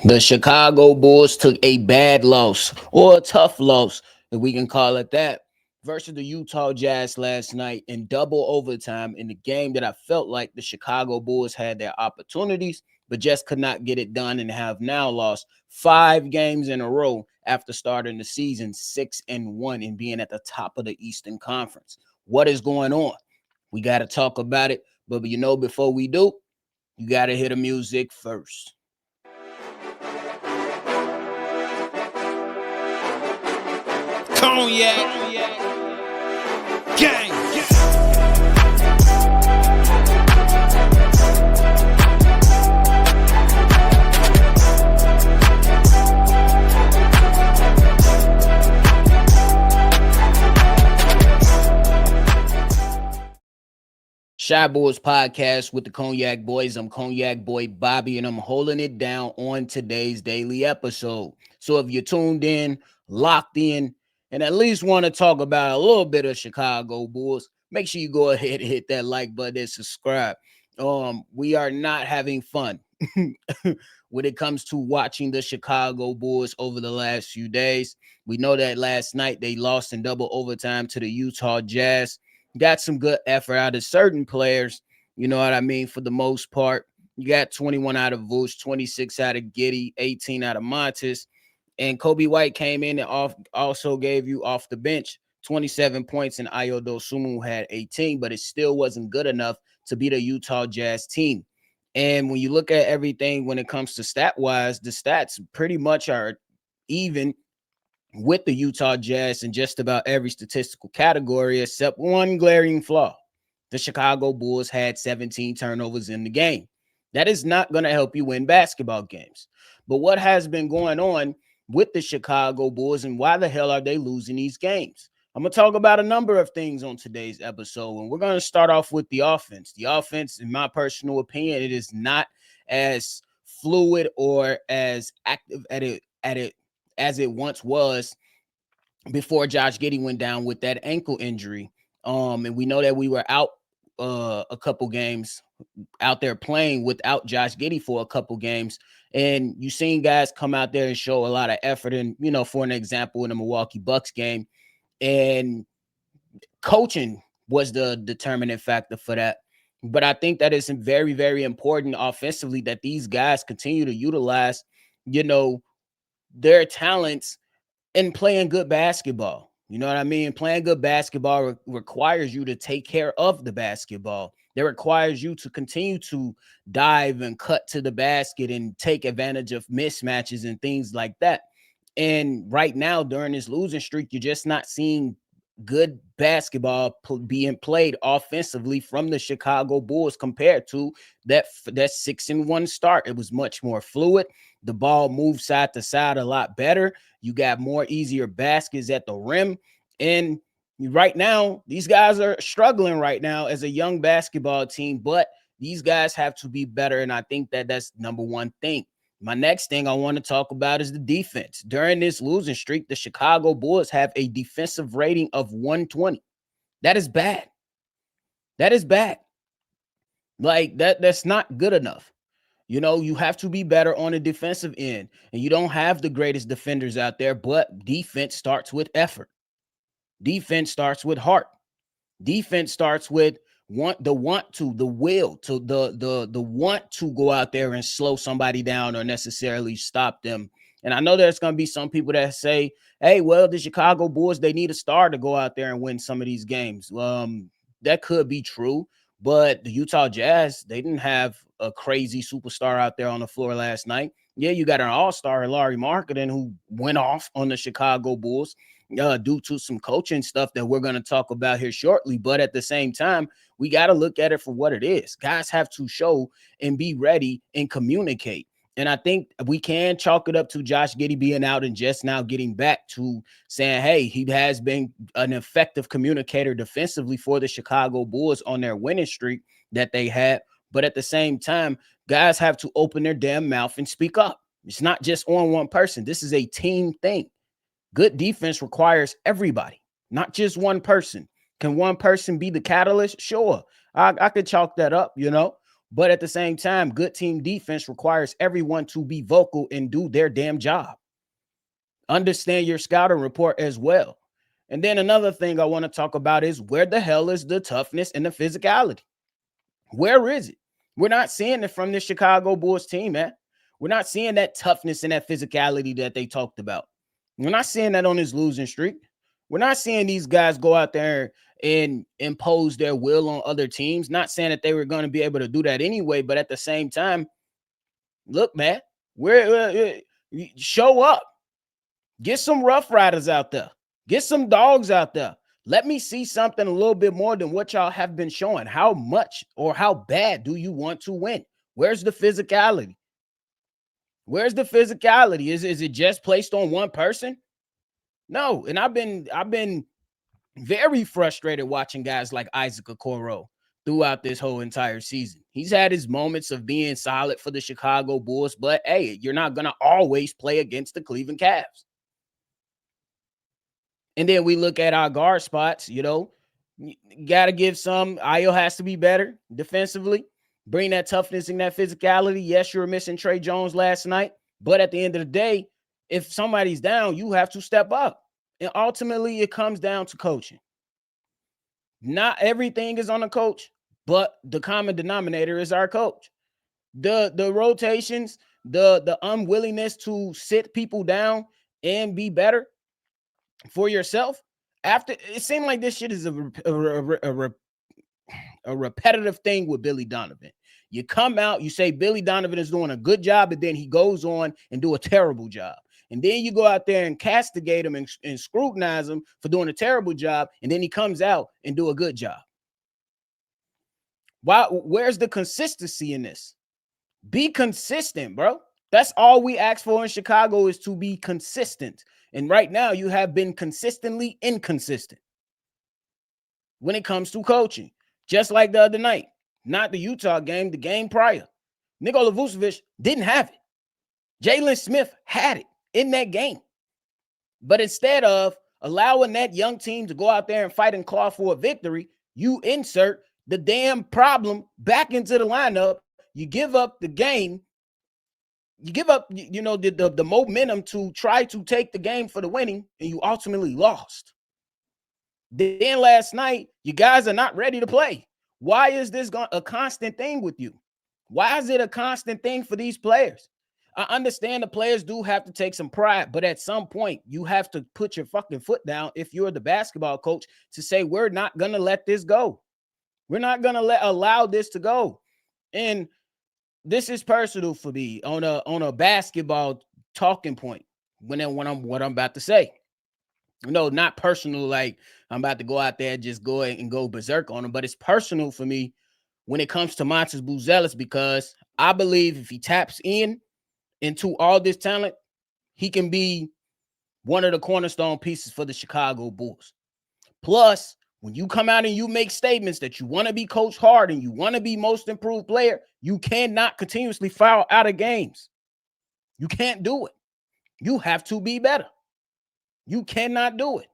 The Chicago Bulls took a bad loss, or a tough loss, if we can call it that, versus the Utah Jazz last night in double overtime in the game that I felt like the Chicago Bulls had their opportunities, but just could not get it done and have now lost 5 games in a row after starting the season 6-1 and being at the top of the Eastern Conference. What is going on? We got to talk about it, but before we do, you got to hear the music first. Cognac gang. Shy Boys Podcast with the Cognac Boys. I'm Cognac Boy Bobby, and I'm holding it down on today's daily episode. So if you're tuned in, locked in, and at least want to talk about a little bit of Chicago Bulls, make sure you go ahead and hit that like button and subscribe. We are not having fun when it comes to watching the Chicago Bulls over the last few days. We know that last night they lost in double overtime to the Utah Jazz. Got some good effort out of certain players, you know what I mean, for the most part. You got 21 out of Vooch, 26 out of Giddey, 18 out of Montes. And Kobe White came in and also gave you off the bench 27 points, and Ayo Dosunmu had 18, but it still wasn't good enough to beat a Utah Jazz team. And when you look at everything when it comes to stat-wise, the stats pretty much are even with the Utah Jazz in just about every statistical category except one glaring flaw. The Chicago Bulls had 17 turnovers in the game. That is not going to help you win basketball games. But what has been going on with the Chicago Bulls, and why the hell are they losing these games? I'm going to talk about a number of things on today's episode, and we're going to start off with the offense. The offense, in my personal opinion, it is not as fluid or as active at it as it once was before Josh Giddey went down with that ankle injury. And we know that we were out a couple games out there playing without Josh Giddey for a couple games. And you've seen guys come out there and show a lot of effort. And, for an example, in the Milwaukee Bucks game, and coaching was the determining factor for that. But I think that it's very, very important offensively that these guys continue to utilize, their talents in playing good basketball. You know what I mean? Playing good basketball requires you to take care of the basketball. It requires you to continue to dive and cut to the basket and take advantage of mismatches and things like that. And right now, during this losing streak, you're just not seeing good basketball being played offensively from the Chicago Bulls compared to that 6-1 start. It was much more fluid. The ball moved side to side a lot better. You got more easier baskets at the rim. And right now, these guys are struggling right now as a young basketball team, but these guys have to be better. And I think that that's number one thing. My next thing I want to talk about is the defense. During this losing streak, the Chicago Bulls have a defensive rating of 120. That is bad. That is bad. Like that's not good enough. You have to be better on the defensive end, and you don't have the greatest defenders out there, but defense starts with effort. Defense starts with heart. Defense starts with the want to, the will to, the want to go out there and slow somebody down or necessarily stop them. And I know there's going to be some people that say, hey, well, the Chicago Bulls, they need a star to go out there and win some of these games. That could be true, but the Utah Jazz, they didn't have a crazy superstar out there on the floor last night. Yeah, you got an all-star, Larry Marketing, who went off on the Chicago Bulls due to some coaching stuff that we're going to talk about here shortly. But at the same time, we got to look at it for what it is. Guys have to show and be ready and communicate. And I think we can chalk it up to Josh Giddey being out and just now getting back to saying, hey, he has been an effective communicator defensively for the Chicago Bulls on their winning streak that they had. But at the same time, guys have to open their damn mouth and speak up. It's not just on one person. This is a team thing. Good defense requires everybody, not just one person. Can one person be the catalyst? Sure. I could chalk that up, But at the same time, good team defense requires everyone to be vocal and do their damn job. Understand your scouting report as well. And then another thing I want to talk about is where the hell is the toughness and the physicality? Where is it? We're not seeing it from the Chicago Bulls team, man. We're not seeing that toughness and that physicality that they talked about. We're not seeing that on this losing streak. We're not seeing these guys go out there and impose their will on other teams. Not saying that they were going to be able to do that anyway, but at the same time, look, man, we're show up. Get some Rough Riders out there. Get some dogs out there. Let me see something a little bit more than what y'all have been showing. How much or how bad do you want to win? Where's the physicality? Where's the physicality? Is it just placed on one person? No. And I've been very frustrated watching guys like Isaac Okoro throughout this whole entire season. He's had his moments of being solid for the Chicago Bulls, but hey, you're not going to always play against the Cleveland Cavs. And then we look at our guard spots, you got to give some. Ayo has to be better defensively. Bring that toughness and that physicality. Yes, you're missing Trey Jones last night, but at the end of the day, if somebody's down, you have to step up. And ultimately, it comes down to coaching. Not everything is on the coach, but the common denominator is our coach. The rotations, the unwillingness to sit people down and be better for yourself. After it seemed like this shit is a repetitive thing with Billy Donovan. You come out, you say Billy Donovan is doing a good job, and then he goes on and do a terrible job. And then you go out there and castigate him and scrutinize him for doing a terrible job, and then he comes out and do a good job. Where's the consistency in this? Be consistent, bro. That's all we ask for in Chicago, is to be consistent. And right now, you have been consistently inconsistent when it comes to coaching. Just like the other night, not the Utah game, the game prior. Nikola Vucevic didn't have it. Jalen Smith had it in that game. But instead of allowing that young team to go out there and fight and claw for a victory, you insert the damn problem back into the lineup. You give up the game. You give up, the momentum to try to take the game for the winning, and you ultimately lost. Then last night, you guys are not ready to play. Why is this a constant thing with you? Why is it a constant thing for these players? I understand the players do have to take some pride, but at some point, you have to put your fucking foot down if you're the basketball coach to say, we're not going to let this go. We're not going to allow this to go. And this is personal for me on a basketball talking point what I'm about to say. Not personal, like I'm about to go out there and just go and go berserk on him, but it's personal for me when it comes to Montes Buzelis, because I believe if he taps into all this talent, he can be one of the cornerstone pieces for the Chicago Bulls. Plus, when you come out and you make statements that you want to be Coach Hard and you want to be most improved player, you cannot continuously foul out of games. You can't do it. You have to be better. You cannot do it.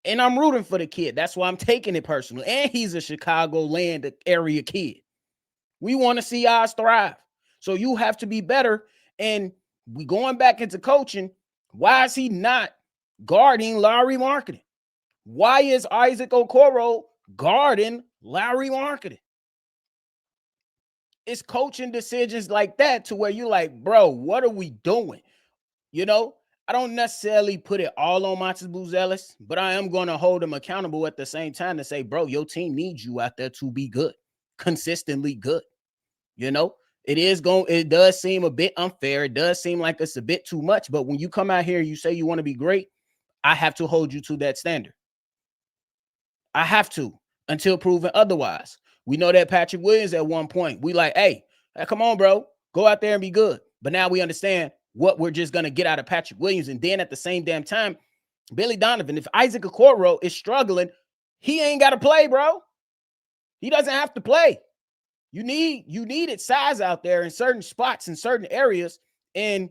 And I'm rooting for the kid. That's why I'm taking it personal. And he's a Chicagoland area kid. We want to see ours thrive. So you have to be better. And we going back into coaching. Why is he not guarding Lauri Markkanen? Why is Isaac Okoro guarding Lauri Markkanen? It's coaching decisions like that to where you're like, bro, what are we doing? I don't necessarily put it all on Montes Buzelis, but I am going to hold him accountable at the same time to say, bro, your team needs you out there to be good, consistently good. It does seem a bit unfair. It does seem like it's a bit too much, but when you come out here and you say you want to be great, I have to hold you to that standard. I have to, until proven otherwise. We know that Patrick Williams at one point, we like, hey, come on, bro, go out there and be good. But now we understand what we're just going to get out of Patrick Williams. And then at the same damn time, Billy Donovan, if Isaac Okoro is struggling, he ain't got to play, bro. He doesn't have to play. You needed size out there in certain spots, in certain areas, and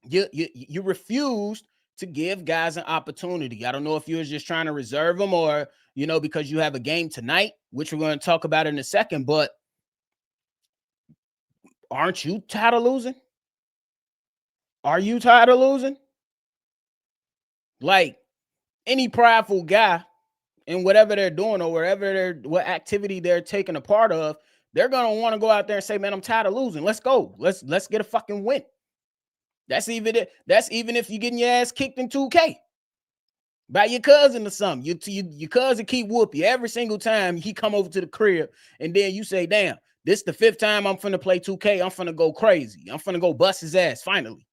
you refused to give guys an opportunity. I don't know if you were just trying to reserve them or, because you have a game tonight, which we're going to talk about in a second, but Aren't you tired of losing? Are you tired of losing? Like any prideful guy in whatever they're doing or what activity they're taking a part of, they're gonna want to go out there and say, man, I'm tired of losing. Let's go. Let's get a fucking win. That's even if you're getting your ass kicked in 2K by your cousin or something. Your cousin keep whoop you every single time he come over to the crib, and then you say, damn, this the 5th time I'm finna play 2K. I'm finna go crazy. I'm finna go bust his ass finally.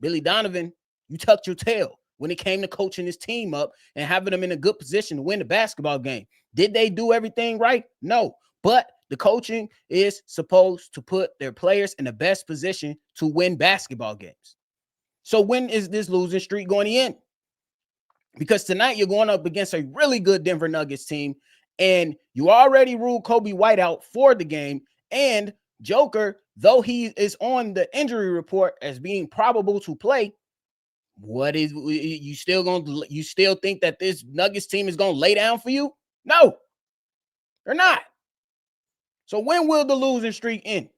Billy Donovan, you tucked your tail when it came to coaching his team up and having them in a good position to win the basketball game. Did they do everything right? No. But the coaching is supposed to put their players in the best position to win basketball games. So when is this losing streak going to end? Because tonight you're going up against a really good Denver Nuggets team, and you already ruled Kobe White out for the game. And Joker, though he is on the injury report as being probable to play, what is you still think that this Nuggets team is going to lay down for you? No, they're not. So when will the losing streak end?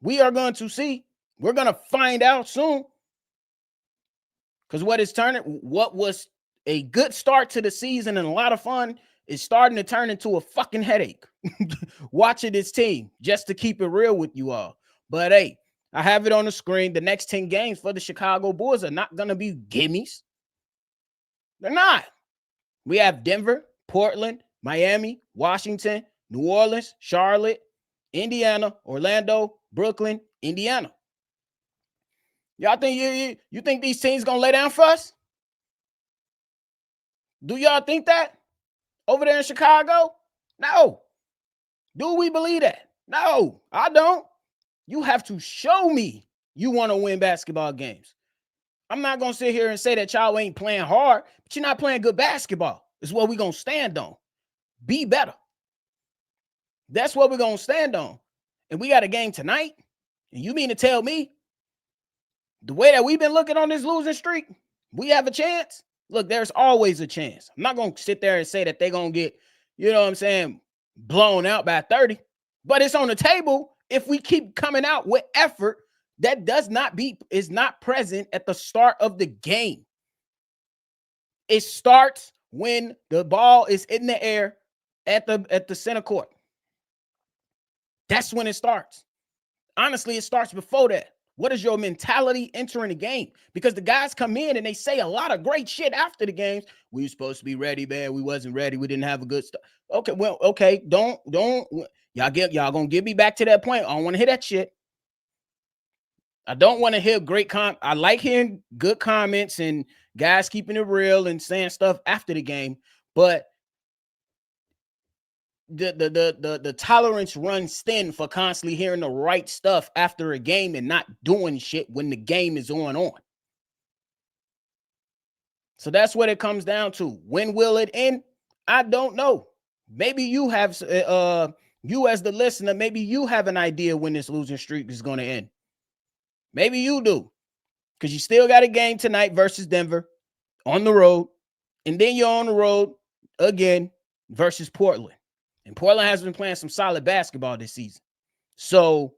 We are going to see. We're going to find out soon. Because what was a good start to the season and a lot of fun is starting to turn into a fucking headache watching this team, just to keep it real with you all. But hey, I have it on the screen. The next 10 games for the Chicago Bulls are not going to be gimmies. They're not. We have Denver, Portland, Miami, Washington, New Orleans, Charlotte, Indiana, Orlando, Brooklyn, Indiana. Y'all think you think these teams gonna lay down for us? Do y'all think that over there in Chicago? No. Do we believe that? No, I don't. You have to show me you want to win basketball games. I'm not gonna sit here and say that y'all ain't playing hard, but you're not playing good basketball. Is what we're gonna stand on. Be better. That's what we're gonna stand on. And we got a game tonight. And you mean to tell me the way that we've been looking on this losing streak, we have a chance? Look, there's always a chance. I'm not going to sit there and say that they're going to get, you know what I'm saying, blown out by 30. But it's on the table if we keep coming out with effort that is not present at the start of the game. It starts when the ball is in the air at the center court. That's when it starts. Honestly, it starts before that. What is your mentality entering the game? Because the guys come in and they say a lot of great shit after the games. We were supposed to be ready, man. We wasn't ready. We didn't have a good start. Okay, well, okay. Don't y'all gonna get me back to that point. I don't want to hear that shit. I don't want to hear I like hearing good comments and guys keeping it real and saying stuff after the game, but the tolerance runs thin for constantly hearing the right stuff after a game and not doing shit when the game is on. So that's what it comes down to. When will it end? I don't know. Maybe you have you as the listener, maybe you have an idea when this losing streak is going to end. Maybe you do. Because you still got a game tonight versus Denver on the road. And then you're on the road again versus Portland. And Portland has been playing some solid basketball this season. So,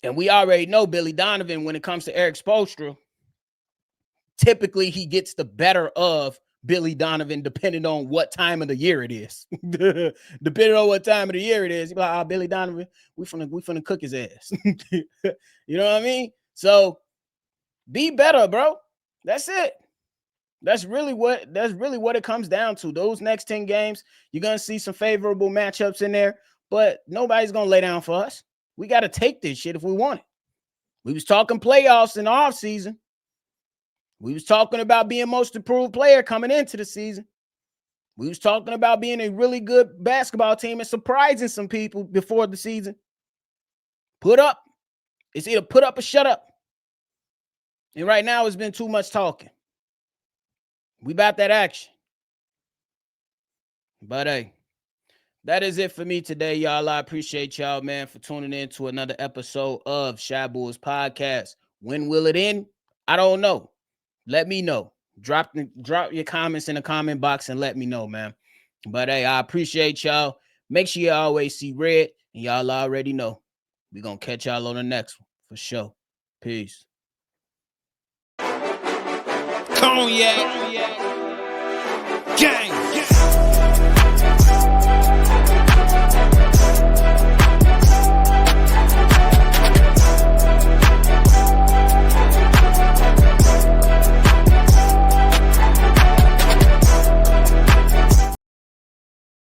and we already know Billy Donovan, when it comes to Eric Spoelstra, typically he gets the better of Billy Donovan depending on what time of the year it is. Depending on what time of the year it is. He's like, Billy Donovan, we finna cook his ass. You know what I mean? So be better, bro. That's it. That's really what it comes down to. Those next 10 games, you're going to see some favorable matchups in there, but nobody's going to lay down for us. We got to take this shit if we want it. We was talking playoffs in the offseason. We was talking about being most improved player coming into the season. We was talking about being a really good basketball team and surprising some people before the season. Put up. It's either put up or shut up. And right now it's been too much talking. We about that action. But hey, that is it for me today, y'all. I appreciate y'all, man, for tuning in to another episode of Shy Bulls Podcast. When will it end? I don't know. Let me know. Drop your comments in the comment box and let me know, man. But hey, I appreciate y'all. Make sure you always see red, and y'all already know. We're going to catch y'all on the next one for sure. Peace. Cognac. Gang.